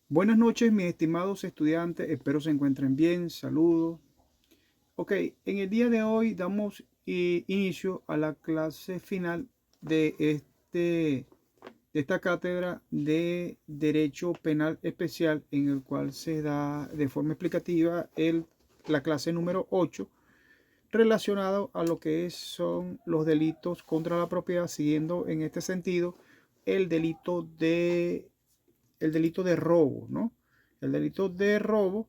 Buenas noches, mis estimados estudiantes. Espero se encuentren bien. Saludos. Ok, en el día de hoy damos inicio a la clase final de, de esta cátedra de Derecho Penal Especial, en el cual se da de forma explicativa la clase número 8 relacionado a lo que son los delitos contra la propiedad, siguiendo en este sentido el delito de el delito de robo, ¿no? El delito de robo,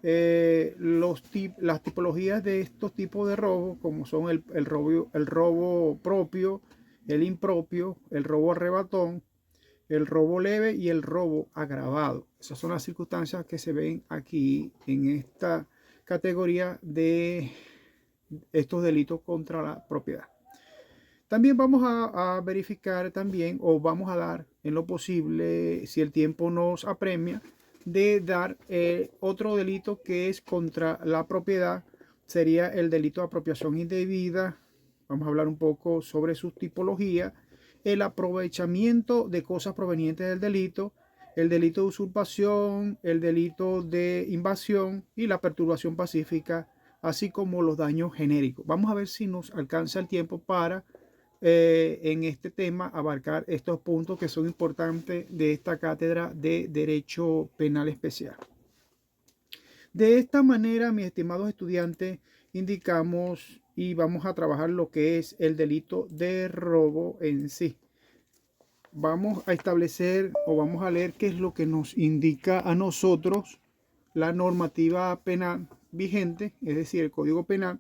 las tipologías de estos tipos de robo, como son el robo propio, el impropio, el robo arrebatón, el robo leve y el robo agravado. Esas son las circunstancias que se ven aquí en esta categoría de estos delitos contra la propiedad. También vamos a verificar también, o vamos a dar en lo posible, si el tiempo nos apremia, de dar otro delito que es contra la propiedad. Sería el delito de apropiación indebida. Vamos a hablar un poco sobre su tipología, el aprovechamiento de cosas provenientes del delito, el delito de usurpación, el delito de invasión y la perturbación pacífica, así como los daños genéricos. Vamos a ver si nos alcanza el tiempo para en este tema abarcar estos puntos que son importantes de esta cátedra de Derecho Penal Especial. De esta manera, mis estimados estudiantes, indicamos y vamos a trabajar lo que es el delito de robo en sí. Vamos a establecer o vamos a leer qué es lo que nos indica a nosotros la normativa penal vigente, es decir, el Código Penal,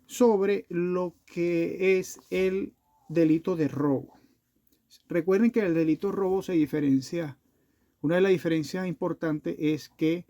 sobre lo que es el delito de robo. Recuerden que el delito de robo se diferencia. Una de las diferencias importantes es que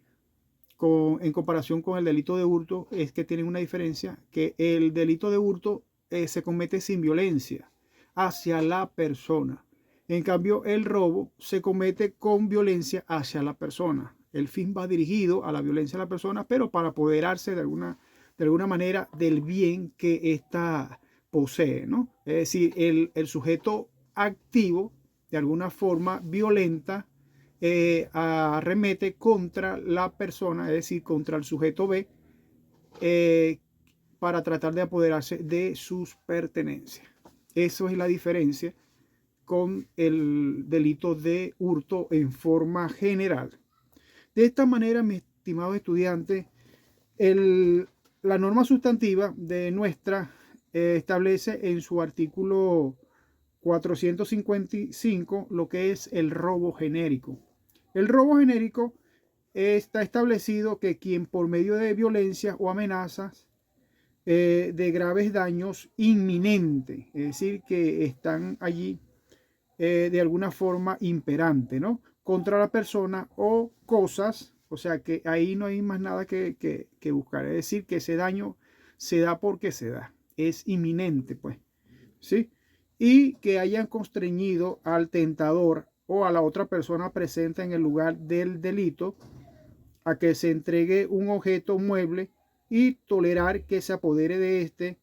en comparación con el delito de hurto es que tienen una diferencia, que el delito de hurto se comete sin violencia hacia la persona. En cambio, el robo se comete con violencia hacia la persona. El fin va dirigido a la violencia a la persona, pero para apoderarse de alguna manera del bien que ésta posee, ¿no? Es decir, el sujeto activo, de alguna forma violenta, arremete contra la persona, es decir, contra el sujeto B, eh, para tratar de apoderarse de sus pertenencias. Eso es la diferencia con el delito de hurto en forma general. De esta manera, mis estimados estudiantes, la norma sustantiva de nuestra establece en su artículo 455 lo que es el robo genérico. El robo genérico está establecido que quien por medio de violencia o amenazas de graves daños inminentes, es decir, que están allí de alguna forma imperante, ¿no? Contra la persona o cosas, o sea que ahí no hay más nada que buscar, es decir, que ese daño se da porque se da, es inminente, pues, ¿sí? Y que hayan constreñido al tentador o a la otra persona presente en el lugar del delito a que se entregue un objeto mueble y tolerar que se apodere de éste,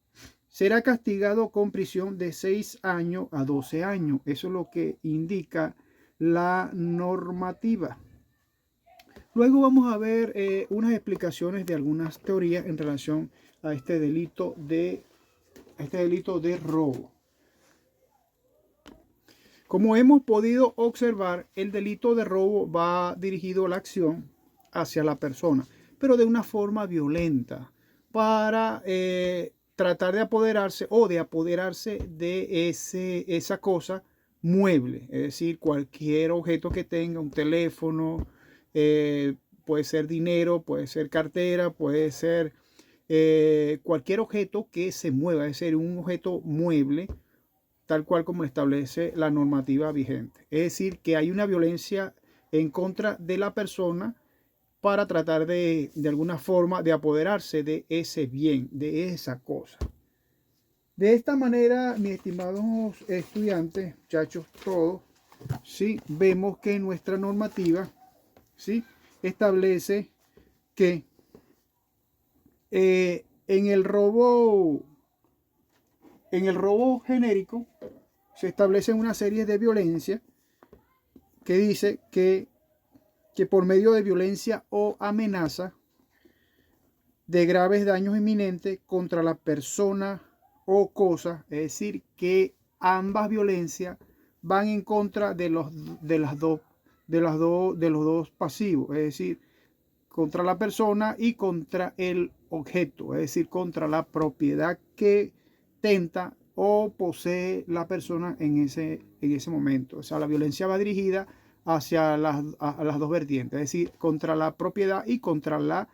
será castigado con prisión de 6 años a 12 años. Eso es lo que indica la normativa. Luego vamos a ver unas explicaciones de algunas teorías en relación a este delito de robo. Como hemos podido observar, el delito de robo va dirigido a la acción hacia la persona, pero de una forma violenta, para tratar de apoderarse o de apoderarse de esa cosa mueble, es decir, cualquier objeto que tenga, un teléfono, puede ser dinero, puede ser cartera, puede ser cualquier objeto que se mueva, es decir, un objeto mueble tal cual como establece la normativa vigente. Es decir, que hay una violencia en contra de la persona para tratar de alguna forma de apoderarse de ese bien, de esa cosa. De esta manera, mis estimados estudiantes, muchachos, todos, ¿sí? Vemos que nuestra normativa, ¿sí? Establece que eh, en el robo, en el robo genérico, se establecen una serie de violencias que dice que que por medio de violencia o amenaza de graves daños inminentes contra la persona o cosa, es decir, que ambas violencias van en contra de los dos pasivos, es decir, contra la persona y contra el objeto, es decir, contra la propiedad que tenta o posee la persona en ese momento. O sea, la violencia va dirigida hacia a las dos vertientes, es decir, contra la propiedad y contra las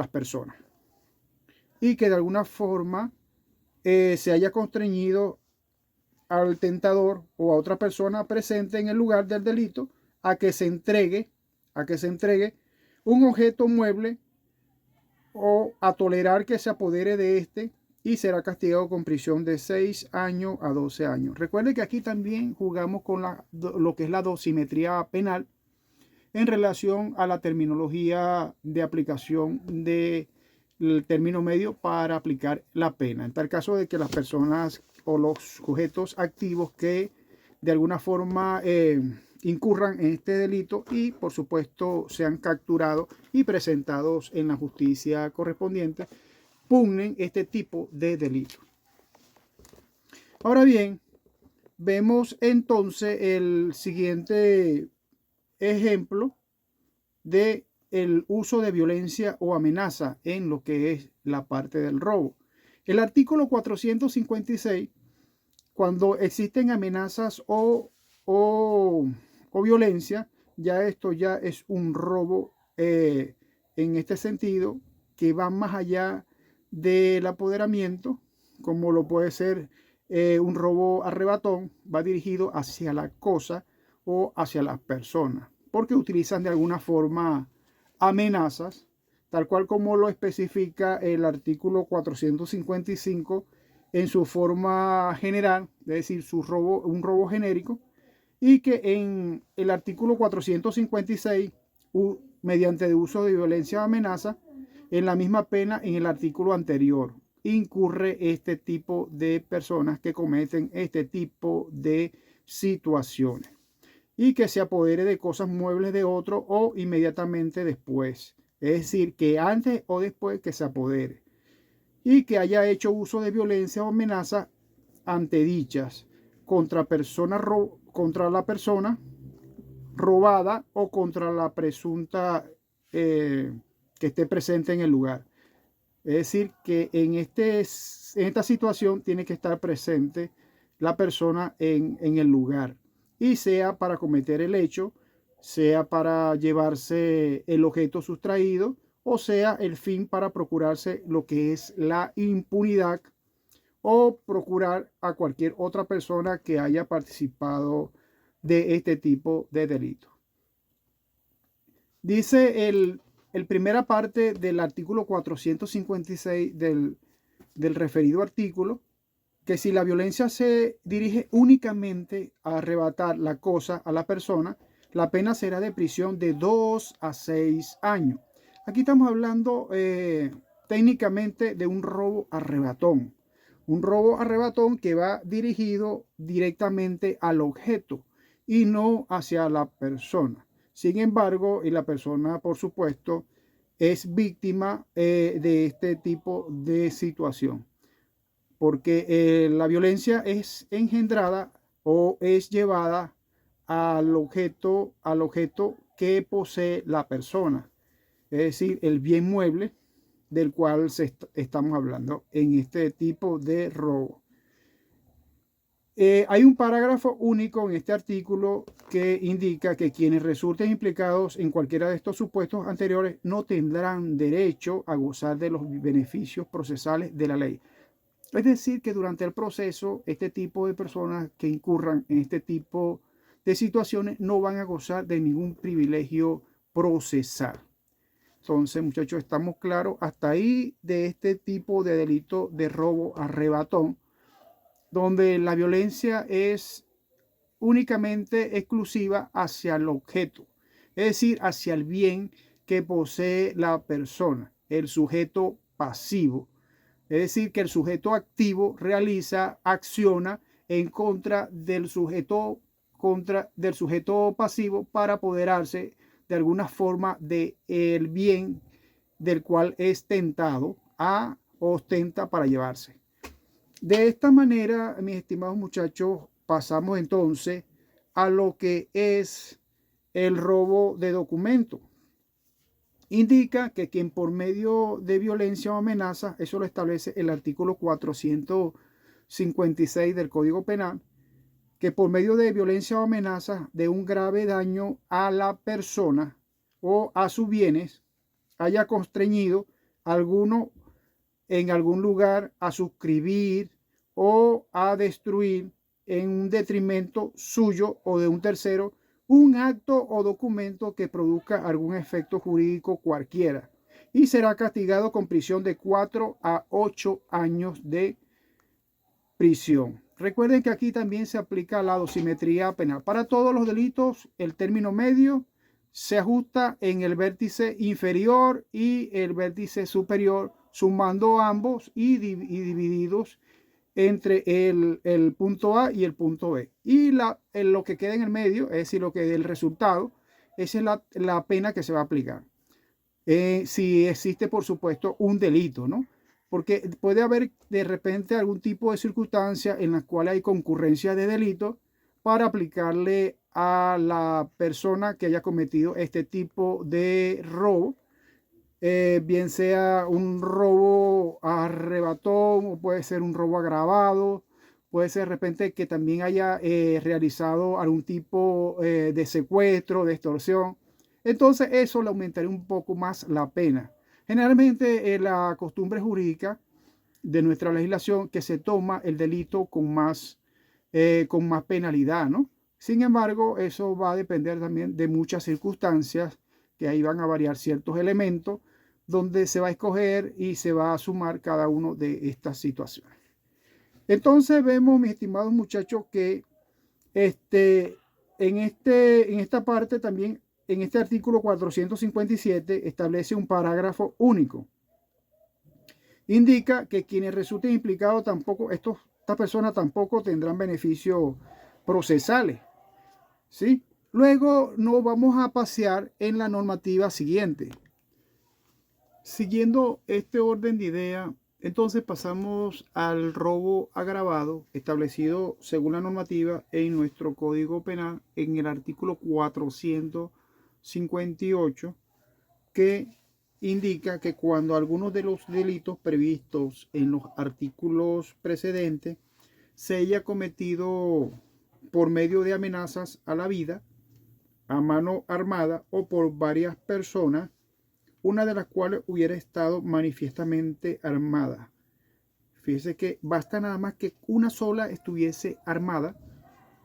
personas. Y que de alguna forma se haya constreñido al tentador o a otra persona presente en el lugar del delito a que se entregue un objeto mueble o a tolerar que se apodere de este, y será castigado con prisión de 6 años a 12 años. Recuerde que aquí también jugamos con lo que es la dosimetría penal en relación a la terminología de aplicación del término medio para aplicar la pena. En tal caso de que las personas o los sujetos activos que de alguna forma incurran en este delito y por supuesto sean capturados y presentados en la justicia correspondiente, pugnen este tipo de delito. Ahora bien, vemos entonces el siguiente ejemplo de el uso de violencia o amenaza en lo que es la parte del robo. El artículo 456, cuando existen amenazas o violencia, ya esto ya es un robo en este sentido que va más allá del apoderamiento, como lo puede ser un robo arrebatón, va dirigido hacia la cosa o hacia las personas, porque utilizan de alguna forma amenazas, tal cual como lo especifica el artículo 455 en su forma general, es decir, un robo genérico, y que en el artículo 456, mediante el uso de violencia o amenaza, en la misma pena en el artículo anterior, incurre este tipo de personas que cometen este tipo de situaciones y que se apodere de cosas muebles de otro o inmediatamente después, es decir, que antes o después que se apodere y que haya hecho uso de violencia o amenaza ante dichas contra la persona robada o contra la presunta que esté presente en el lugar. Es decir, que en esta situación tiene que estar presente la persona en el lugar, y sea para cometer el hecho, sea para llevarse el objeto sustraído, o sea el fin para procurarse lo que es la impunidad o procurar a cualquier otra persona que haya participado de este tipo de delito. Dice el primera parte del artículo 456 del referido artículo, que si la violencia se dirige únicamente a arrebatar la cosa a la persona, la pena será de prisión de 2 a 6 años. Aquí estamos hablando técnicamente de un robo arrebatón. Un robo arrebatón que va dirigido directamente al objeto y no hacia la persona. Sin embargo, y la persona, por supuesto, es víctima de este tipo de situación, porque la violencia es engendrada o es llevada al objeto que posee la persona, es decir, el bien mueble del cual estamos hablando en este tipo de robo. Hay un parágrafo único en este artículo que indica que quienes resulten implicados en cualquiera de estos supuestos anteriores no tendrán derecho a gozar de los beneficios procesales de la ley. Es decir, que durante el proceso, este tipo de personas que incurran en este tipo de situaciones no van a gozar de ningún privilegio procesal. Entonces, muchachos, estamos claros hasta ahí de este tipo de delito de robo arrebatón, donde la violencia es únicamente exclusiva hacia el objeto, es decir, hacia el bien que posee la persona, el sujeto pasivo. Es decir, que el sujeto activo realiza, acciona en contra del sujeto contra del sujeto pasivo para apoderarse de alguna forma del bien del cual es tentado a ostenta para llevarse. De esta manera, mis estimados muchachos, pasamos entonces a lo que es el robo de documento. Indica que quien por medio de violencia o amenaza, eso lo establece el artículo 456 del Código Penal, que por medio de violencia o amenaza de un grave daño a la persona o a sus bienes, haya constreñido alguno en algún lugar a suscribir o a destruir en un detrimento suyo o de un tercero un acto o documento que produzca algún efecto jurídico cualquiera y será castigado con prisión de 4 a 8 años de prisión. Recuerden que aquí también se aplica la dosimetría penal. Para todos los delitos, el término medio se ajusta en el vértice inferior y el vértice superior, sumando ambos y divididos entre el punto A y el punto B. Y lo que queda en el medio, es decir, lo que el resultado, esa es la pena que se va a aplicar. Si existe, por supuesto, un delito, ¿no? Porque puede haber de repente algún tipo de circunstancia en la cual hay concurrencia de delito para aplicarle a la persona que haya cometido este tipo de robo, bien sea un robo arrebatón o puede ser un robo agravado, puede ser de repente que también haya realizado algún tipo de secuestro, de extorsión. Entonces eso le aumentaría un poco más la pena. Generalmente la costumbre jurídica de nuestra legislación que se toma el delito con más penalidad, ¿no? Sin embargo, eso va a depender también de muchas circunstancias, que ahí van a variar ciertos elementos, donde se va a escoger y se va a sumar cada uno de estas situaciones. Entonces vemos, mis estimados muchachos, que en esta parte también, en este artículo 457, establece un parágrafo único. Indica que quienes resulten implicados tampoco, estas personas tampoco tendrán beneficios procesales, ¿sí? Luego nos vamos a pasear en la normativa siguiente. Siguiendo este orden de idea, entonces pasamos al robo agravado establecido según la normativa en nuestro Código Penal en el artículo 458, que indica que cuando algunos de los delitos previstos en los artículos precedentes se haya cometido por medio de amenazas a la vida, a mano armada o por varias personas, una de las cuales hubiera estado manifiestamente armada. Fíjese que basta nada más que una sola estuviese armada,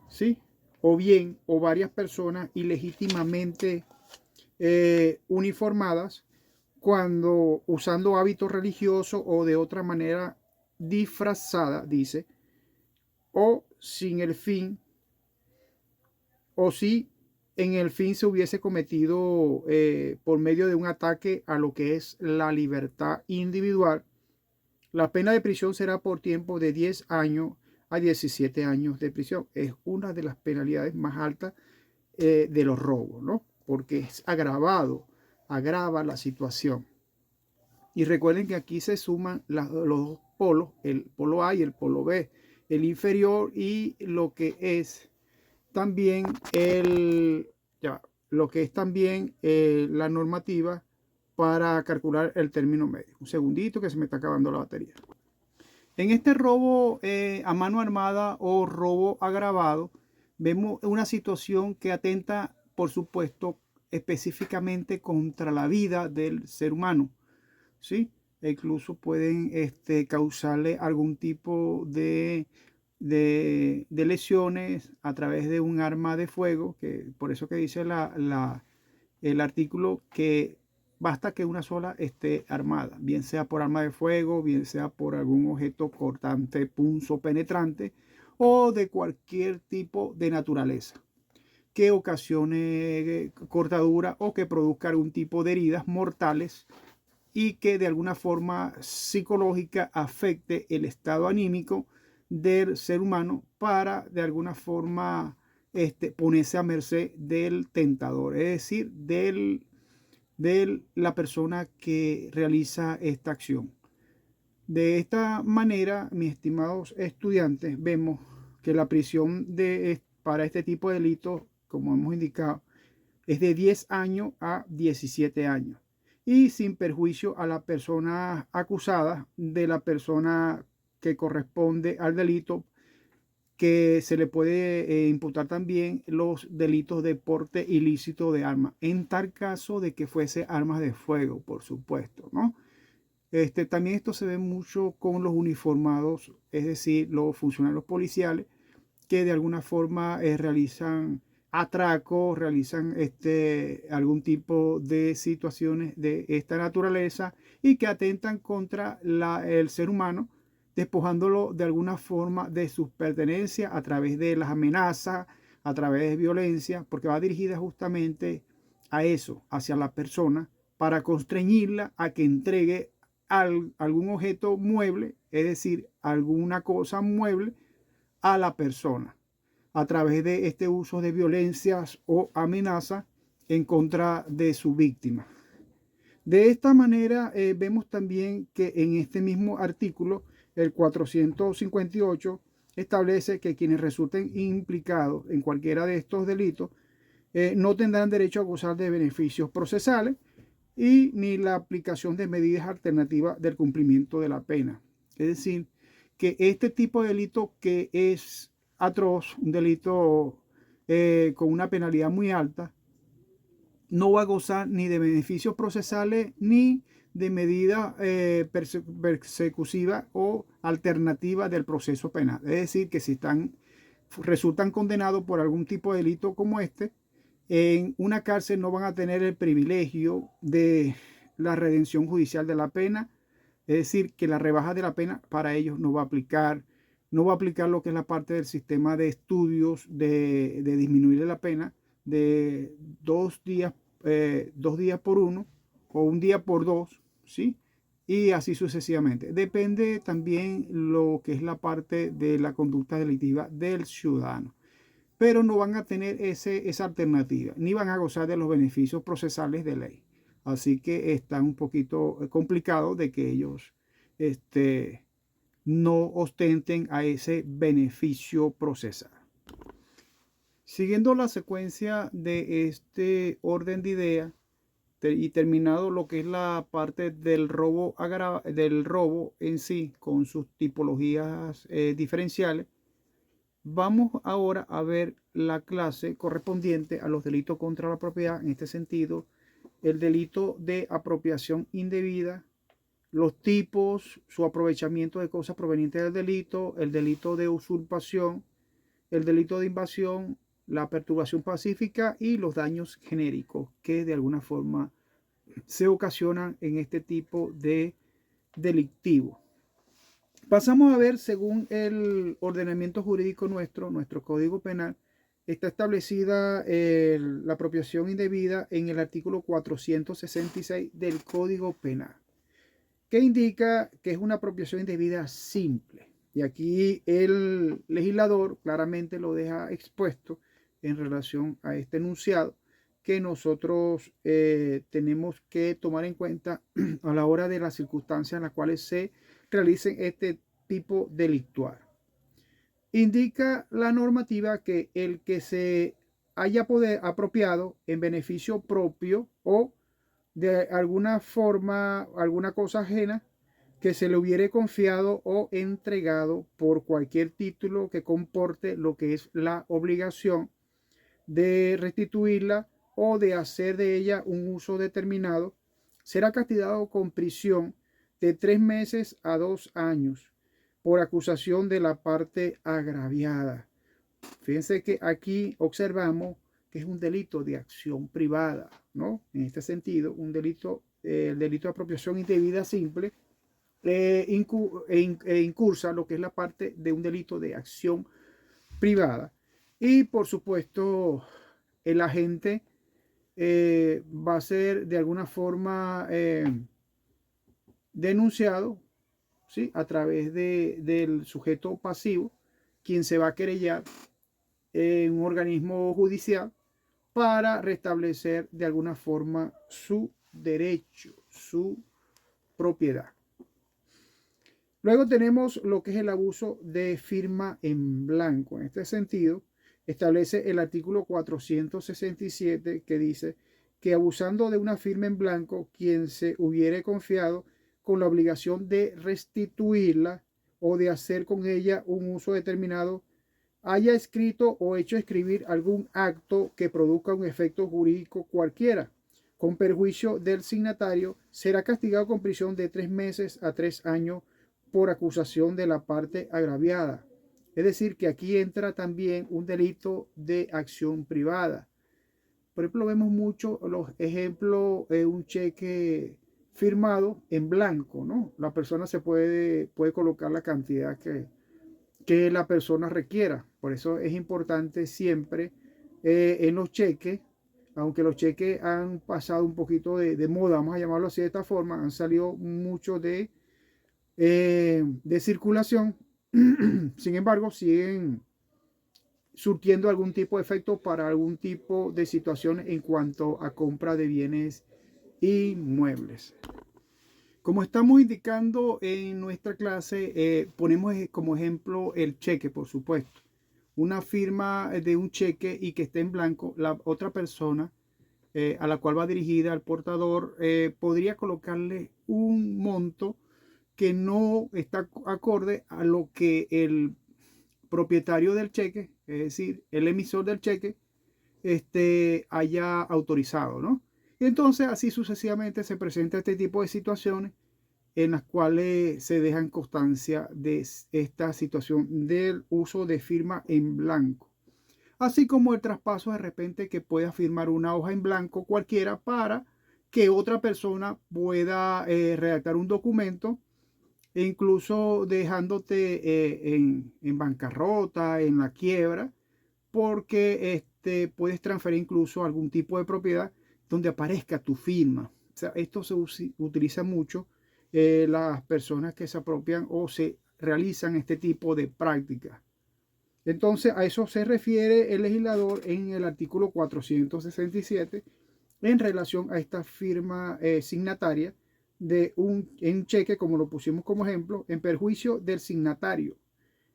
¿sí? O bien, o varias personas ilegítimamente uniformadas, cuando usando hábitos religiosos o de otra manera disfrazada, dice, o sin el fin, o si en el fin se hubiese cometido por medio de un ataque a lo que es la libertad individual, la pena de prisión será por tiempo de 10 años a 17 años de prisión. Es una de las penalidades más altas de los robos, ¿no? Porque es agravado, agrava la situación. Y recuerden que aquí se suman los dos polos, el polo A y el polo B, el inferior y lo que es también la normativa para calcular el término medio. Un segundito que se me está acabando la batería. En este robo a mano armada o robo agravado, vemos una situación que atenta, por supuesto, específicamente contra la vida del ser humano, ¿sí? E incluso pueden causarle algún tipo de lesiones a través de un arma de fuego, que por eso que dice el artículo que basta que una sola esté armada, bien sea por arma de fuego, bien sea por algún objeto cortante, punzo, penetrante o de cualquier tipo de naturaleza que ocasione cortadura o que produzca algún tipo de heridas mortales y que de alguna forma psicológica afecte el estado anímico del ser humano para de alguna forma ponerse a merced del tentador, es decir, de la persona que realiza esta acción. De esta manera, mis estimados estudiantes, vemos que la prisión para este tipo de delitos, como hemos indicado, es de 10 años a 17 años. Y sin perjuicio a la persona acusada de la persona que corresponde al delito, que se le puede imputar también los delitos de porte ilícito de armas, en tal caso de que fuese armas de fuego, por supuesto, ¿no? También esto se ve mucho con los uniformados, es decir, los funcionarios policiales que de alguna forma realizan atracos, realizan algún tipo de situaciones de esta naturaleza y que atentan contra el ser humano, despojándolo de alguna forma de sus pertenencias a través de las amenazas, a través de violencia, porque va dirigida justamente a eso, hacia la persona, para constreñirla a que entregue algún objeto mueble, es decir, alguna cosa mueble a la persona a través de este uso de violencias o amenazas en contra de su víctima. De esta manera vemos también que en este mismo artículo, el 458, establece que quienes resulten implicados en cualquiera de estos delitos no tendrán derecho a gozar de beneficios procesales y ni la aplicación de medidas alternativas del cumplimiento de la pena. Es decir, que este tipo de delito que es atroz, un delito con una penalidad muy alta, no va a gozar ni de beneficios procesales ni de medidas persecutivas o alternativas del proceso penal. Es decir, que si resultan condenados por algún tipo de delito como este, en una cárcel no van a tener el privilegio de la redención judicial de la pena, es decir, que la rebaja de la pena para ellos no va a aplicar, no va a aplicar lo que es la parte del sistema de estudios de disminuir la pena de 2 días por uno o un día por dos, ¿sí? Y así sucesivamente. Depende también lo que es la parte de la conducta delictiva del ciudadano, pero no van a tener esa alternativa, ni van a gozar de los beneficios procesales de ley. Así que está un poquito complicado de que ellos no ostenten a ese beneficio procesal. Siguiendo la secuencia de este orden de ideas y terminado lo que es la parte del robo en sí con sus tipologías diferenciales, vamos ahora a ver la clase correspondiente a los delitos contra la propiedad, en este sentido, el delito de apropiación indebida, los tipos, su aprovechamiento de cosas provenientes del delito, el delito de usurpación, el delito de invasión, la perturbación pacífica y los daños genéricos que de alguna forma se ocasionan en este tipo de delictivo. Pasamos a ver, según el ordenamiento jurídico nuestro Código Penal, está establecida la apropiación indebida en el artículo 466 del Código Penal, que indica que es una apropiación indebida simple. Y aquí el legislador claramente lo deja expuesto en relación a este enunciado que nosotros tenemos que tomar en cuenta a la hora de las circunstancias en las cuales se realicen este tipo delictual. Indica la normativa que el que se haya apropiado en beneficio propio o de alguna forma, alguna cosa ajena que se le hubiere confiado o entregado por cualquier título que comporte lo que es la obligación de restituirla o de hacer de ella un uso determinado, será castigado con prisión de 3 meses a 2 años por acusación de la parte agraviada. Fíjense que aquí observamos que es un delito de acción privada, ¿no? En este sentido, un delito, el delito de apropiación indebida simple incursa lo que es la parte de un delito de acción privada. Y por supuesto, el agente va a ser de alguna forma denunciado, ¿sí? A través del sujeto pasivo, quien se va a querellar un organismo judicial para restablecer de alguna forma su derecho, su propiedad. Luego tenemos lo que es el abuso de firma en blanco. En este sentido, establece el artículo 467 que dice que abusando de una firma en blanco, quien se hubiere confiado con la obligación de restituirla o de hacer con ella un uso determinado, haya escrito o hecho escribir algún acto que produzca un efecto jurídico cualquiera, con perjuicio del signatario, será castigado con prisión de 3 meses a 3 años por acusación de la parte agraviada. Es decir, que aquí entra también un delito de acción privada. Por ejemplo, vemos mucho los ejemplos de un cheque firmado en blanco, ¿no? La persona puede colocar la cantidad que la persona requiera. Por eso es importante siempre en los cheques, aunque los cheques han pasado un poquito de moda, vamos a llamarlo así de esta forma, han salido mucho de circulación, sin embargo, siguen surtiendo algún tipo de efecto para algún tipo de situación en cuanto a compra de bienes inmuebles. Como estamos indicando en nuestra clase, ponemos como ejemplo el cheque, por supuesto. Una firma de un cheque y que esté en blanco, la otra persona a la cual va dirigida el portador podría colocarle un monto que no está acorde a lo que el propietario del cheque, es decir, el emisor del cheque, haya autorizado, ¿no? Y entonces así sucesivamente se presenta este tipo de situaciones en las cuales se dejan constancia de esta situación del uso de firma en blanco. Así como el traspaso de repente que pueda firmar una hoja en blanco cualquiera para que otra persona pueda redactar un documento e incluso dejándote en bancarrota, en la quiebra, porque puedes transferir incluso algún tipo de propiedad donde aparezca tu firma. O sea, esto se utiliza mucho las personas que se apropian o se realizan este tipo de prácticas. Entonces, a eso se refiere el legislador en el artículo 467 en relación a esta firma signataria de un cheque, como lo pusimos como ejemplo, en perjuicio del signatario.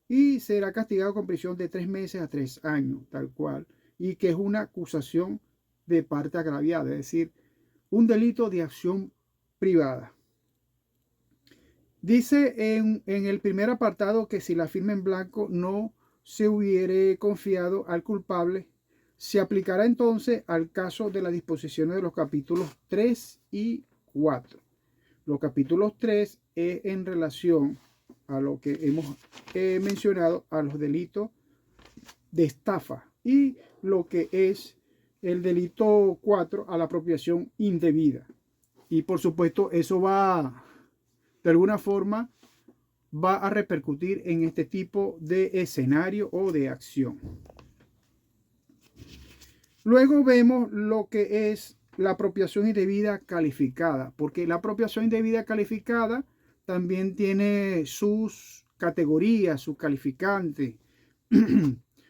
Y será castigado con prisión de 3 meses a 3 años, tal cual. Y que es una acusación de parte agraviada, es decir, un delito de acción privada. Dice en el primer apartado que si la firma en blanco no se hubiere confiado al culpable, se aplicará entonces al caso de las disposiciones de los capítulos 3 y 4. Los capítulos 3 es en relación a lo que hemos mencionado, a los delitos de estafa, y lo que es el delito 4 a la apropiación indebida. Y por supuesto eso va, de alguna forma, va a repercutir en este tipo de escenario o de acción. Luego vemos lo que es la apropiación indebida calificada, porque la apropiación indebida calificada también tiene sus categorías, sus calificantes.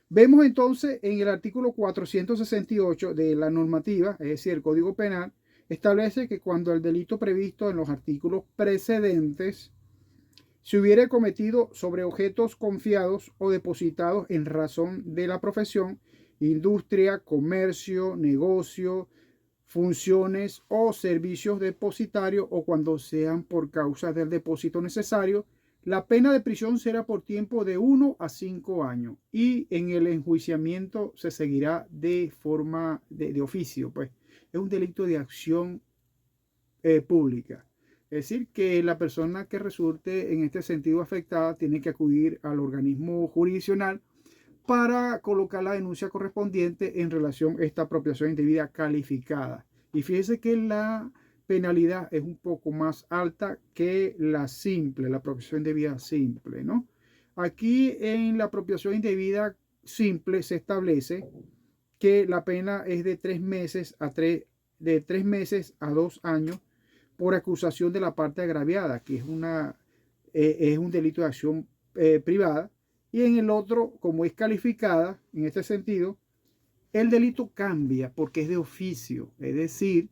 Vemos entonces en el artículo 468 de la normativa, es decir, el Código Penal, establece que cuando el delito previsto en los artículos precedentes se hubiere cometido sobre objetos confiados o depositados en razón de la profesión, industria, comercio, negocio, funciones o servicios depositarios, o cuando sean por causa del depósito necesario, la pena de prisión será por tiempo de 1 a 5 años y en el enjuiciamiento se seguirá de forma de oficio, pues es un delito de acción pública. Es decir, que la persona que resulte en este sentido afectada tiene que acudir al organismo jurisdiccional para colocar la denuncia correspondiente en relación a esta apropiación indebida calificada. Y fíjese que la penalidad es un poco más alta que la simple, la apropiación indebida simple, ¿no? Aquí en la apropiación indebida simple se establece que la pena es de 3 meses de 3 meses a 2 años por acusación de la parte agraviada, que es un delito de acción privada, Y en el otro, como es calificada, en este sentido, el delito cambia porque es de oficio. Es decir,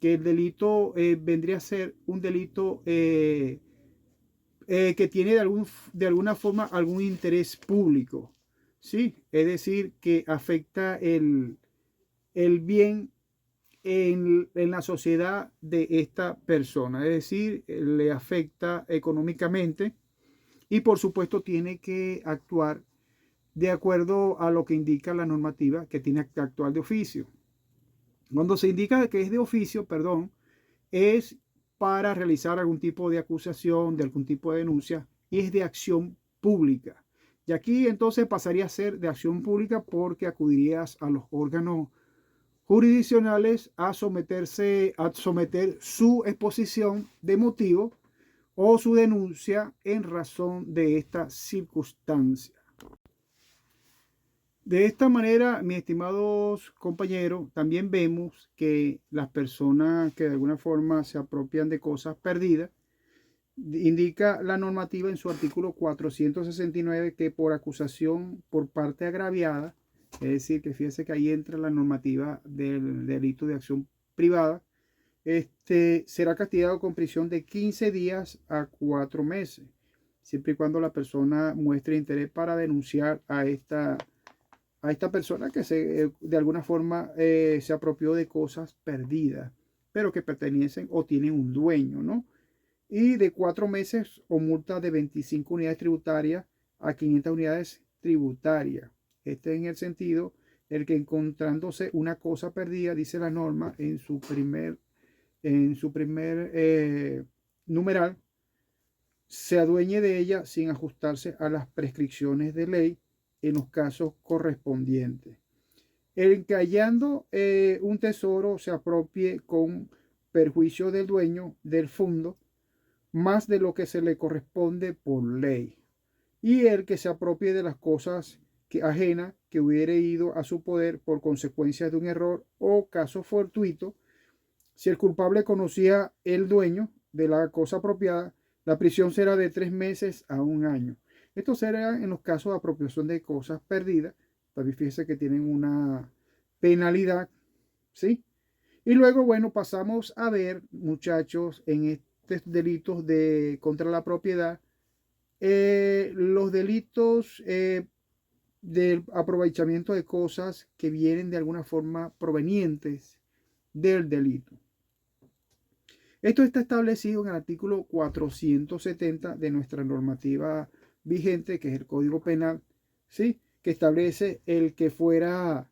que el delito vendría a ser un delito que tiene de alguna forma algún interés público. ¿Sí? Es decir, que afecta el bien en la sociedad de esta persona. Es decir, le afecta económicamente y por supuesto tiene que actuar de acuerdo a lo que indica la normativa, que tiene que actuar de oficio. Cuando se indica que es de oficio, perdón, es para realizar algún tipo de acusación, de algún tipo de denuncia, y es de acción pública. Y aquí entonces pasaría a ser de acción pública porque acudirías a los órganos jurisdiccionales a someter su exposición de motivo o su denuncia en razón de esta circunstancia. De esta manera, mis estimados compañeros, también vemos que las personas que de alguna forma se apropian de cosas perdidas, indica la normativa en su artículo 469 que por acusación por parte agraviada, es decir, que fíjese que ahí entra la normativa del delito de acción privada, será castigado con prisión de 15 días a 4 meses, siempre y cuando la persona muestre interés para denunciar a esta persona que de alguna forma se apropió de cosas perdidas, pero que pertenecen o tienen un dueño, ¿no? Y de 4 meses o multa de 25 unidades tributarias a 500 unidades tributarias. En el sentido, el que encontrándose una cosa perdida, dice la norma en su primer numeral, se adueñe de ella sin ajustarse a las prescripciones de ley en los casos correspondientes. El que hallando un tesoro se apropie con perjuicio del dueño del fondo, más de lo que se le corresponde por ley. Y el que se apropie de las cosas ajenas que hubiere ido a su poder por consecuencia de un error o caso fortuito, si el culpable conocía el dueño de la cosa apropiada, la prisión será de 3 meses a 1 año. Esto será en los casos de apropiación de cosas perdidas. También fíjense que tienen una penalidad, ¿sí? Y luego, bueno, pasamos a ver, muchachos, en estos delitos contra la propiedad, los delitos del aprovechamiento de cosas que vienen de alguna forma provenientes del delito. Esto está establecido en el artículo 470 de nuestra normativa vigente, que es el Código Penal, ¿sí? Que establece el que fuera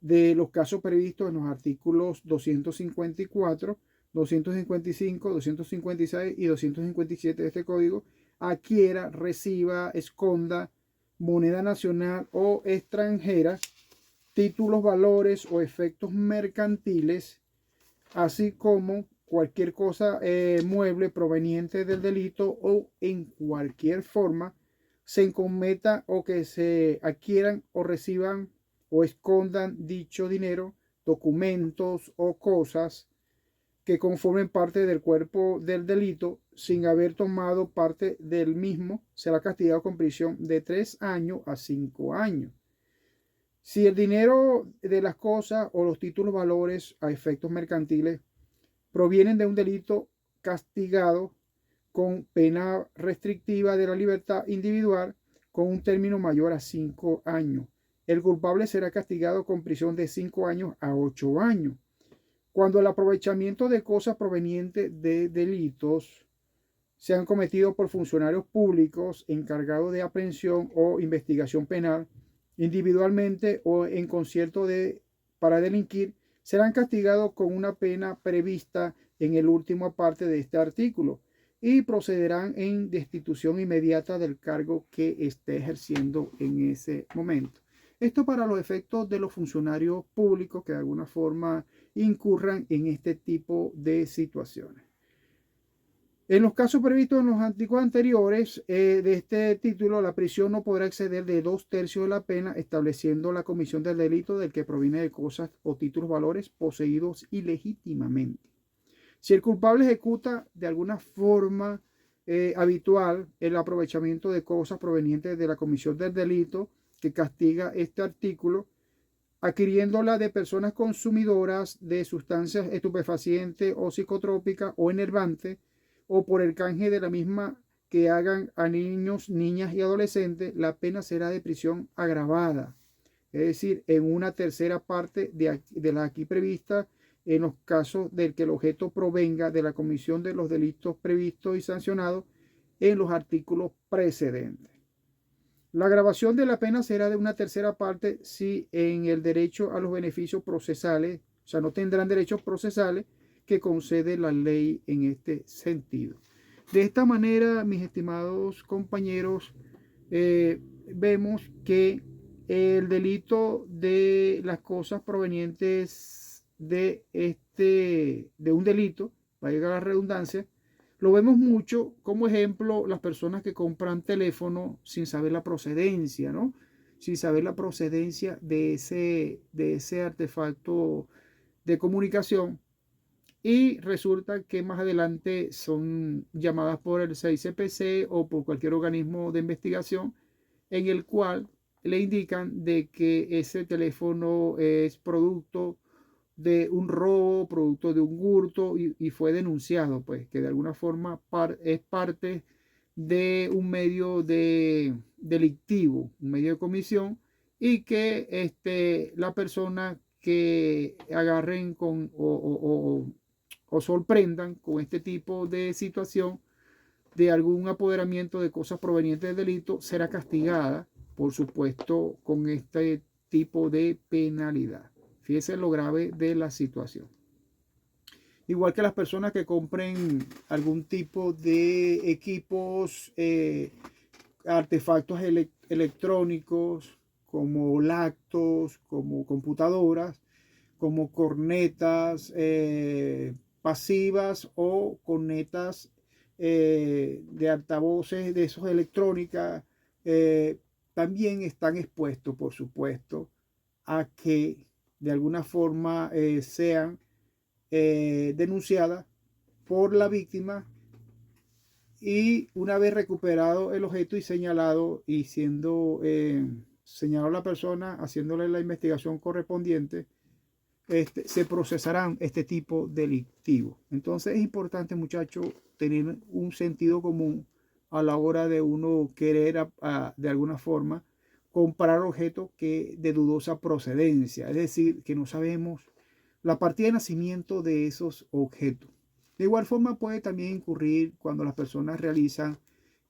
de los casos previstos en los artículos 254, 255, 256 y 257 de este código, adquiera, reciba, esconda moneda nacional o extranjera, títulos, valores o efectos mercantiles, así como cualquier cosa mueble proveniente del delito o en cualquier forma se cometa o que se adquieran o reciban o escondan dicho dinero, documentos o cosas que conformen parte del cuerpo del delito sin haber tomado parte del mismo, será castigado con prisión de 3 años a 5 años. Si el dinero de las cosas o los títulos valores a efectos mercantiles provienen de un delito castigado con pena restrictiva de la libertad individual con un término mayor a 5 años. El culpable será castigado con prisión de 5 años a 8 años. Cuando el aprovechamiento de cosas provenientes de delitos sean cometidos por funcionarios públicos encargados de aprehensión o investigación penal, individualmente o en concierto para delinquir, serán castigados con una pena prevista en el último parte de este artículo y procederán en destitución inmediata del cargo que esté ejerciendo en ese momento. Esto para los efectos de los funcionarios públicos que de alguna forma incurran en este tipo de situaciones. En los casos previstos en los artículos anteriores de este título, la prisión no podrá exceder de 2/3 de la pena, estableciendo la comisión del delito del que proviene de cosas o títulos valores poseídos ilegítimamente. Si el culpable ejecuta de alguna forma habitual el aprovechamiento de cosas provenientes de la comisión del delito que castiga este artículo, adquiriéndola de personas consumidoras de sustancias estupefacientes o psicotrópicas o enervantes, o por el canje de la misma que hagan a niños, niñas y adolescentes, la pena será de prisión agravada, es decir, en una tercera parte de la aquí prevista, en los casos del que el objeto provenga de la comisión de los delitos previstos y sancionados en los artículos precedentes. La agravación de la pena será de una tercera parte si en el derecho a los beneficios procesales, o sea, no tendrán derechos procesales que concede la ley en este sentido. De esta manera, mis estimados compañeros, vemos que el delito de las cosas provenientes de un delito, valga la redundancia, lo vemos mucho como ejemplo las personas que compran teléfono sin saber la procedencia, ¿no? Sin saber la procedencia de ese artefacto de comunicación, y resulta que más adelante son llamadas por el 6CPC o por cualquier organismo de investigación en el cual le indican de que ese teléfono es producto de un robo, producto de un hurto, y fue denunciado, pues que de alguna forma es parte de un medio delictivo, un medio de comisión, y que la persona que agarren o sorprendan con este tipo de situación de algún apoderamiento de cosas provenientes del delito será castigada, por supuesto, con este tipo de penalidad. Fíjese lo grave de la situación. Igual que las personas que compren algún tipo de equipos, artefactos electrónicos, como lactos, como computadoras, como cornetas pasivas o cornetas de altavoces de esos electrónicas, también están expuestos, por supuesto, a que de alguna forma sean denunciadas por la víctima, y una vez recuperado el objeto y señalado y siendo señalado la persona, haciéndole la investigación correspondiente, se procesarán este tipo delictivo. Entonces es importante, muchachos, tener un sentido común a la hora de uno querer de alguna forma comprar objetos que de dudosa procedencia, es decir, que no sabemos la partida de nacimiento de esos objetos. De igual forma puede también incurrir cuando las personas realizan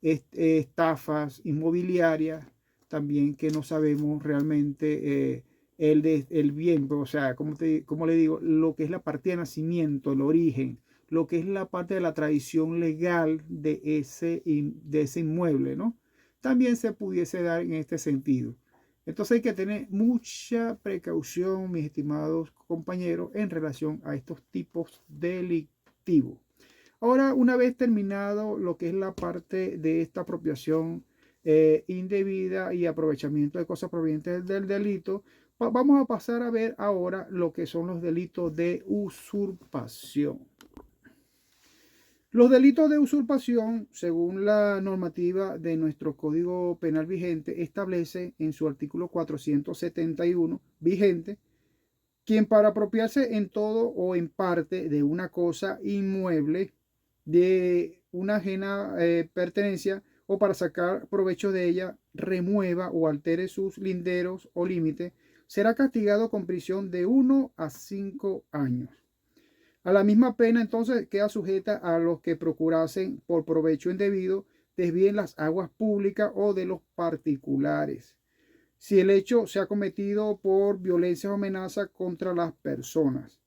estafas inmobiliarias, también que no sabemos realmente el bien, o sea, como le digo, lo que es la partida de nacimiento, el origen, lo que es la parte de la tradición legal de ese inmueble, ¿no? También se pudiese dar en este sentido. Entonces hay que tener mucha precaución, mis estimados compañeros, en relación a estos tipos delictivos. Ahora, una vez terminado lo que es la parte de esta apropiación indebida y aprovechamiento de cosas provenientes del delito, vamos a pasar a ver ahora lo que son los delitos de usurpación. Los delitos de usurpación, según la normativa de nuestro Código Penal vigente, establece en su artículo 471 vigente, quien para apropiarse en todo o en parte de una cosa inmueble, de una ajena pertenencia, o para sacar provecho de ella, remueva o altere sus linderos o límites, será castigado con prisión de 1 a 5 años. A la misma pena entonces queda sujeta a los que procurasen por provecho indebido desvíen las aguas públicas o de los particulares, si el hecho se ha cometido por violencia o amenaza contra las personas,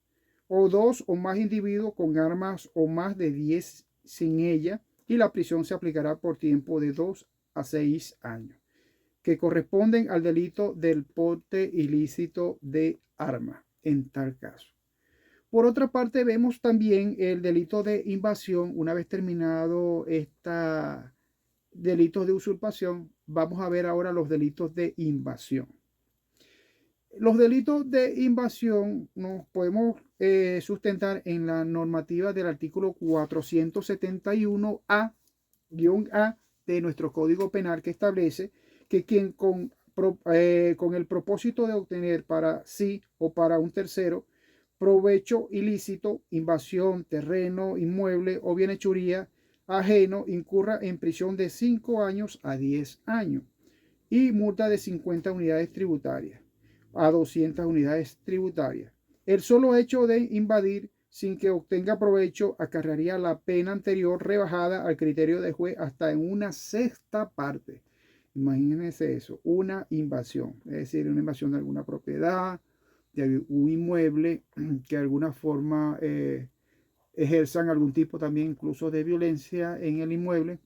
o 2 o más individuos con armas o más de 10 sin ella, y la prisión se aplicará por tiempo de 2 a 6 años, que corresponden al delito del porte ilícito de arma en tal caso. Por otra parte, vemos también el delito de invasión. Una vez terminado estos delitos de usurpación, vamos a ver ahora los delitos de invasión. Los delitos de invasión nos podemos sustentar en la normativa del artículo 471A A de nuestro Código Penal, que establece que quien con el propósito de obtener para sí o para un tercero provecho ilícito, invasión, terreno, inmueble o bienhechuría ajeno, incurra en prisión de 5 años a 10 años y multa de 50 unidades tributarias a 200 unidades tributarias. El solo hecho de invadir sin que obtenga provecho acarrearía la pena anterior rebajada al criterio del juez hasta en una sexta parte. Imagínense eso, una invasión, es decir, una invasión de alguna propiedad, de un inmueble que de alguna forma ejerzan algún tipo también incluso de violencia en el inmueble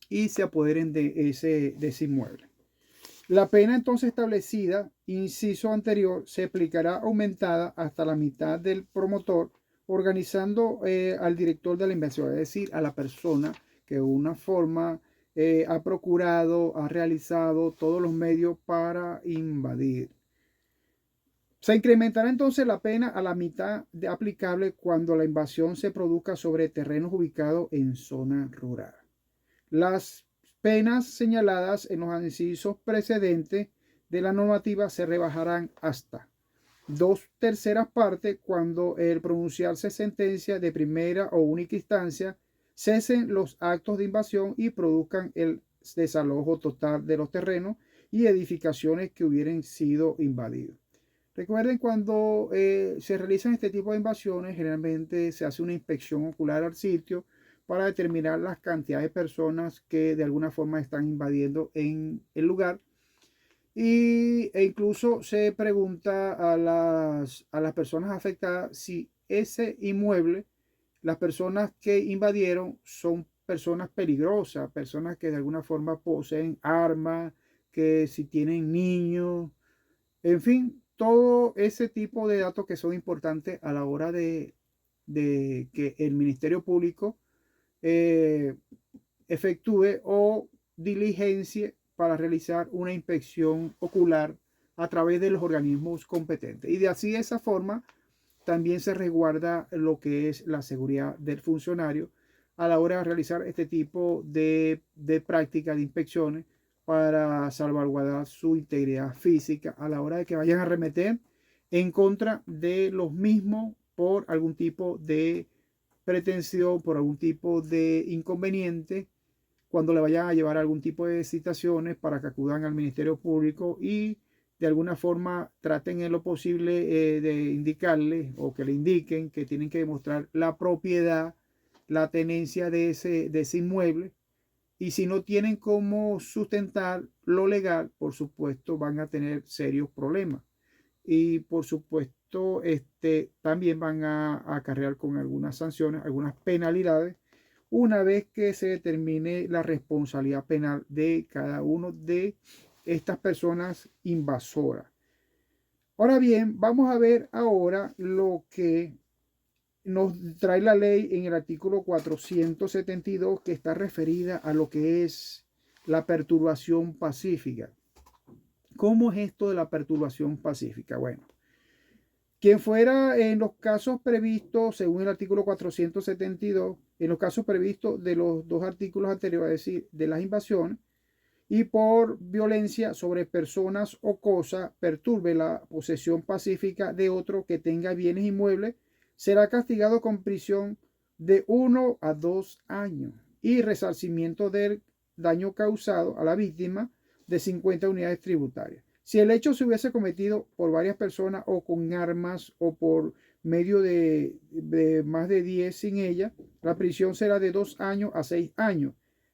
y se apoderen de ese inmueble. La pena entonces establecida, inciso anterior, se aplicará aumentada hasta la mitad del promotor, organizando al director de la investigación, es decir, a la persona que de una forma ha procurado, ha realizado todos los medios para invadir. Se incrementará entonces la pena a la mitad de aplicable cuando la invasión se produzca sobre terrenos ubicados en zona rural. Las penas señaladas en los incisos precedentes de la normativa se rebajarán hasta 2/3 partes cuando el pronunciarse sentencia de primera o única instancia cesen los actos de invasión y produzcan el desalojo total de los terrenos y edificaciones que hubieran sido invadidos. Recuerden, cuando se realizan este tipo de invasiones, generalmente se hace una inspección ocular al sitio para determinar las cantidades de personas que de alguna forma están invadiendo en el lugar. E incluso se pregunta a las personas afectadas si ese inmueble, las personas que invadieron son personas peligrosas, personas que de alguna forma poseen armas, que si tienen niños, en fin, todo ese tipo de datos que son importantes a la hora de que el Ministerio Público eh, efectúe o diligencie para realizar una inspección ocular a través de los organismos competentes. Y de así, de esa forma, también se resguarda lo que es la seguridad del funcionario a la hora de realizar este tipo de prácticas de inspecciones para salvaguardar su integridad física a la hora de que vayan a arremeter en contra de los mismos por algún tipo de pretensión, por algún tipo de inconveniente, cuando le vayan a llevar algún tipo de citaciones para que acudan al Ministerio Público y de alguna forma traten en lo posible de indicarle o que le indiquen que tienen que demostrar la propiedad, la tenencia de ese inmueble. Y si no tienen cómo sustentar lo legal, por supuesto van a tener serios problemas. Y por supuesto, también van a acarrear con algunas sanciones, algunas penalidades, una vez que se determine la responsabilidad penal de cada uno de estas personas invasoras. Ahora bien, vamos a ver ahora lo que nos trae la ley en el artículo 472, que está referida a lo que es la perturbación pacífica. ¿Cómo es esto de la perturbación pacífica? Bueno, quien fuera en los casos previstos, según el artículo 472, en los casos previstos de los dos artículos anteriores, es decir, de las invasiones, y por violencia sobre personas o cosas perturbe la posesión pacífica de otro que tenga bienes inmuebles, será castigado con prisión de 1 a 2 años y resarcimiento del daño causado a la víctima de 50 unidades tributarias. Si el hecho se hubiese cometido por varias personas o con armas o por medio de más de 10 sin ella, la prisión será de 2 años a 6 años.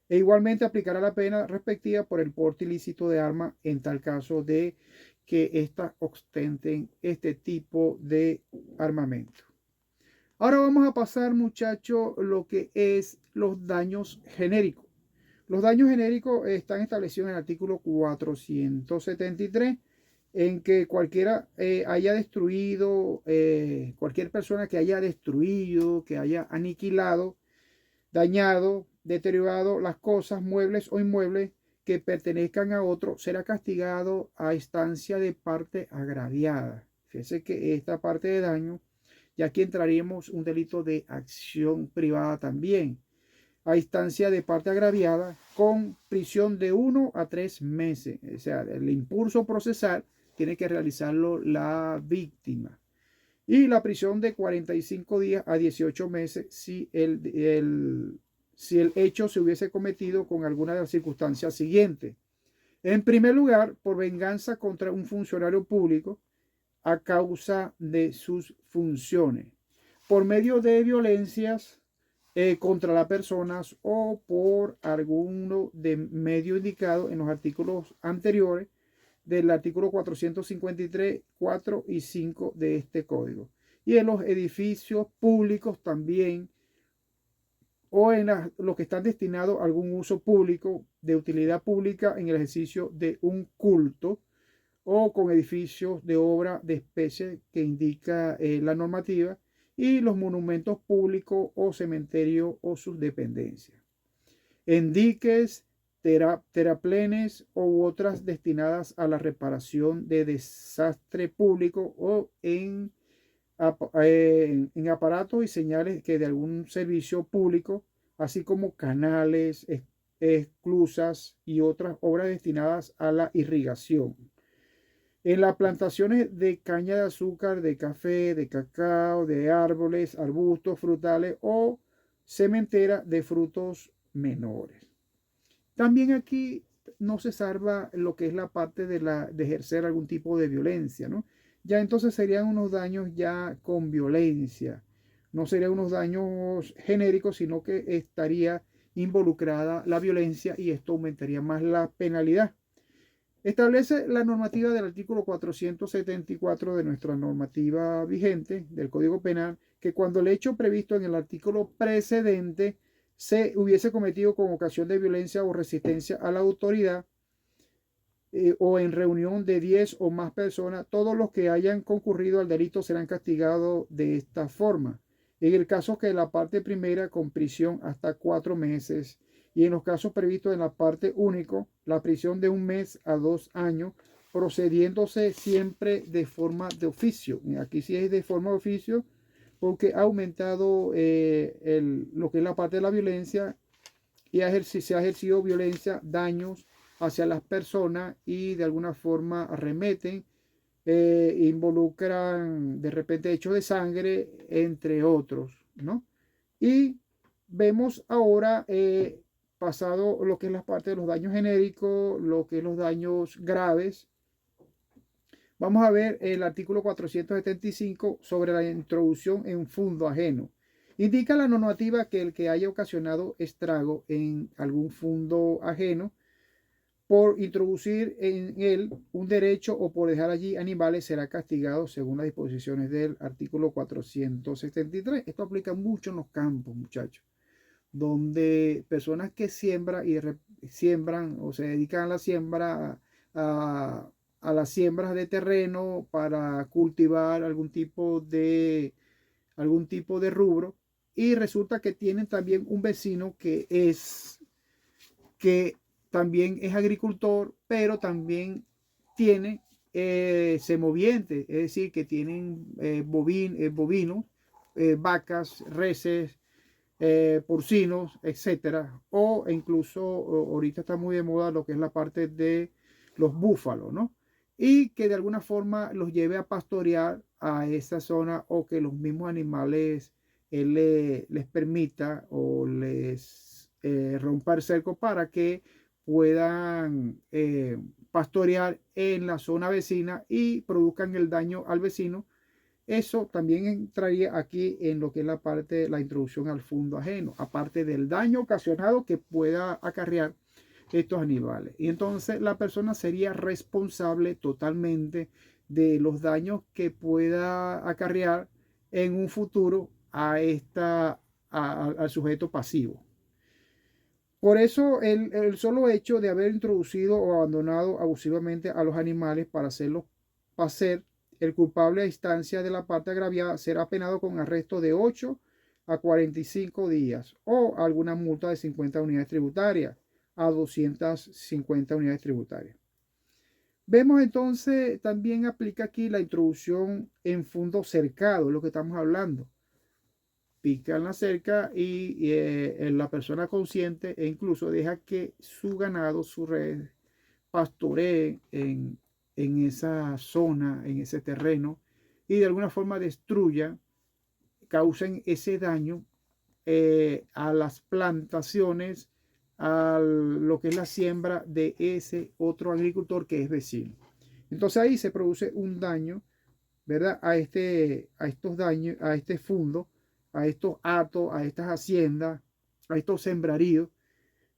E igualmente aplicará la pena respectiva por el porte ilícito de arma en tal caso de que éstas ostenten este tipo de armamento. Ahora vamos a pasar, muchachos, lo que es los daños genéricos. Los daños genéricos están establecidos en el artículo 473, en que cualquiera haya destruido, cualquier persona que haya destruido, que haya aniquilado, dañado, deteriorado las cosas, muebles o inmuebles que pertenezcan a otro, será castigado a instancia de parte agraviada. Fíjense que esta parte de daño, y aquí entraríamos un delito de acción privada también. a instancia de parte agraviada con prisión de 1 a 3 meses. O sea, el impulso procesal tiene que realizarlo la víctima. Y la prisión de 45 días a 18 meses si el hecho se hubiese cometido con alguna de las circunstancias siguientes. En primer lugar, por venganza contra un funcionario público a causa de sus funciones, por medio de violencias contra las personas o por alguno de medio indicado en los artículos anteriores del artículo 453, 4 y 5 de este código. Y en los edificios públicos también, o en los que están destinados a algún uso público de utilidad pública en el ejercicio de un culto, o con edificios de obra de especie que indica la normativa, y los monumentos públicos o cementerios o sus dependencias. En diques, terraplenes u otras destinadas a la reparación de desastre público o en aparatos y señales que de algún servicio público, así como canales, esclusas y otras obras destinadas a la irrigación. En las plantaciones de caña de azúcar, de café, de cacao, de árboles, arbustos, frutales o sementera de frutos menores. También aquí no se salva lo que es la parte de ejercer algún tipo de violencia, ¿no? Ya entonces serían unos daños ya con violencia. No serían unos daños genéricos, sino que estaría involucrada la violencia y esto aumentaría más la penalidad. Establece la normativa del artículo 474 de nuestra normativa vigente del Código Penal que cuando el hecho previsto en el artículo precedente se hubiese cometido con ocasión de violencia o resistencia a la autoridad o en reunión de 10 o más personas, todos los que hayan concurrido al delito serán castigados de esta forma. En el caso que la parte primera con prisión hasta 4 meses y en los casos previstos en la parte único, la prisión de 1 mes a 2 años, procediéndose siempre de forma de oficio. Aquí sí es de forma de oficio porque ha aumentado lo que es la parte de la violencia y se ha ejercido violencia, daños hacia las personas y de alguna forma arremeten, involucran de repente hechos de sangre, entre otros, ¿no? Y vemos ahora, pasado lo que es la parte de los daños genéricos, lo que es los daños graves. Vamos a ver el artículo 475 sobre la introducción en fundo ajeno. Indica la normativa que el que haya ocasionado estrago en algún fundo ajeno por introducir en él un derecho o por dejar allí animales será castigado según las disposiciones del artículo 473. Esto aplica mucho en los campos, muchachos, donde personas que siembran o se dedican a la siembra, a las siembras de terreno para cultivar algún tipo de rubro, y resulta que tienen también un vecino que también es agricultor, pero también tiene semovientes, es decir, que tienen bovinos, vacas, reses, porcinos, etcétera, o incluso ahorita está muy de moda lo que es la parte de los búfalos, ¿no? Y que de alguna forma los lleve a pastorear a esa zona o que los mismos animales les permita o les rompa el cerco para que puedan pastorear en la zona vecina y produzcan el daño al vecino. Eso también entraría aquí en lo que es la parte de la introducción al fundo ajeno, aparte del daño ocasionado que pueda acarrear estos animales. Y entonces la persona sería responsable totalmente de los daños que pueda acarrear en un futuro al sujeto pasivo. Por eso el solo hecho de haber introducido o abandonado abusivamente a los animales para hacerlos pacer, el culpable a instancia de la parte agraviada será penado con arresto de 8 a 45 días o alguna multa de 50 unidades tributarias a 250 unidades tributarias. Vemos entonces, también aplica aquí la introducción en fondo cercado, lo que estamos hablando. pican la cerca y la persona consciente e incluso deja que su ganado, su red, pastoree en esa zona, en ese terreno, y de alguna forma destruya, causen ese daño a las plantaciones, a lo que es la siembra de ese otro agricultor que es vecino. Entonces ahí se produce un daño, ¿verdad? A estos daños, a este fundo, a estos hatos, a estas haciendas, a estos sembraríos.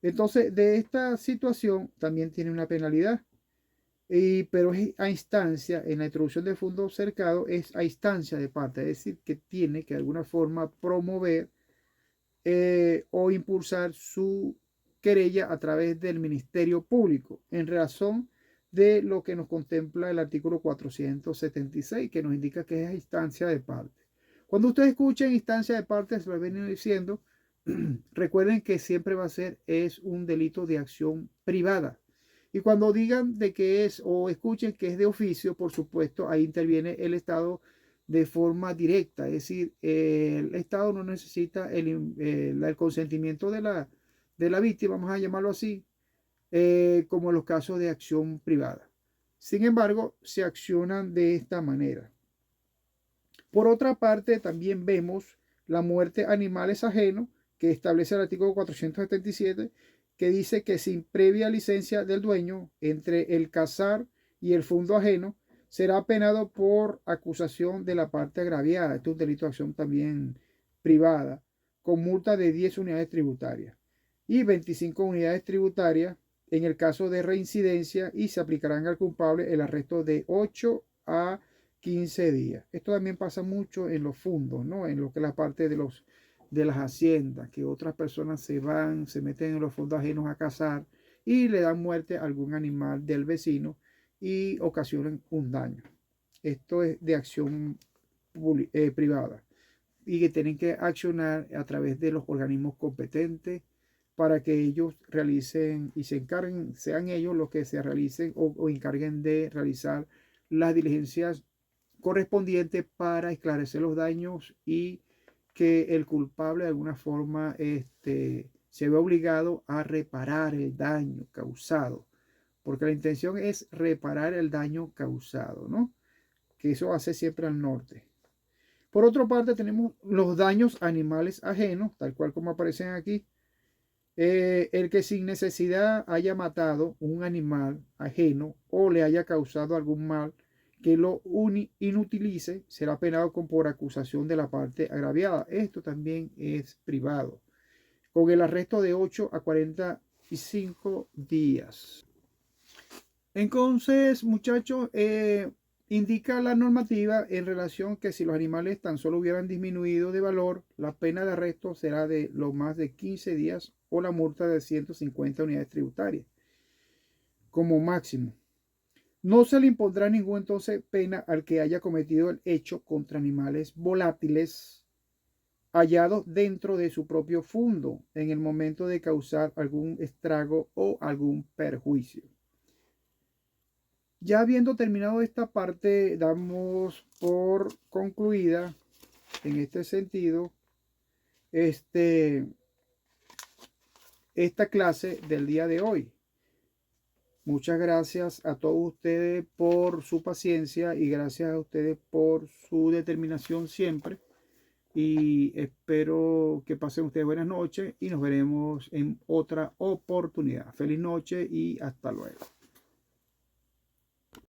Entonces, de esta situación también tiene una penalidad, pero es a instancia, en la introducción de fondo cercado, es a instancia de parte, es decir, que tiene que de alguna forma promover o impulsar su querella a través del Ministerio Público, en razón de lo que nos contempla el artículo 476, que nos indica que es a instancia de parte. Cuando ustedes escuchen instancia de parte, se lo he venido diciendo, recuerden que siempre va a ser, es un delito de acción privada. Y cuando digan de que es, o escuchen que es de oficio, por supuesto, ahí interviene el Estado de forma directa. Es decir, el Estado no necesita el consentimiento de la víctima, vamos a llamarlo así, como en los casos de acción privada. Sin embargo, se accionan de esta manera. Por otra parte, también vemos la muerte a animales ajenos, que establece el artículo 477, que dice que sin previa licencia del dueño, entre el cazar y el fundo ajeno, será penado por acusación de la parte agraviada. Esto es un delito de acción también privada, con multa de 10 unidades tributarias y 25 unidades tributarias en el caso de reincidencia, y se aplicarán al culpable el arresto de 8 a 15 días. Esto también pasa mucho en los fundos, ¿no? En lo que es la parte de las haciendas, que otras personas se van, se meten en los fondos ajenos a cazar y le dan muerte a algún animal del vecino y ocasionan un daño. Esto es de acción privada, y que tienen que accionar a través de los organismos competentes para que ellos realicen y se encarguen, sean ellos los que se realicen o encarguen de realizar las diligencias correspondientes para esclarecer los daños, y que el culpable de alguna forma se ve obligado a reparar el daño causado, porque la intención es reparar el daño causado, ¿no? Que eso hace siempre al norte. Por otra parte, tenemos los daños a animales ajenos, tal cual como aparecen aquí. El que sin necesidad haya matado un animal ajeno o le haya causado algún mal que lo inutilice, será penado por acusación de la parte agraviada. Esto también es privado, con el arresto de 8 a 45 días. Entonces, muchachos, indica la normativa en relación que si los animales tan solo hubieran disminuido de valor, la pena de arresto será de lo más de 15 días o la multa de 150 unidades tributarias como máximo. No se le impondrá ninguna entonces pena al que haya cometido el hecho contra animales volátiles hallados dentro de su propio fundo en el momento de causar algún estrago o algún perjuicio. Ya habiendo terminado esta parte, damos por concluida en este sentido esta clase del día de hoy. Muchas gracias a todos ustedes por su paciencia y gracias a ustedes por su determinación siempre. Y espero que pasen ustedes buenas noches y nos veremos en otra oportunidad. Feliz noche y hasta luego.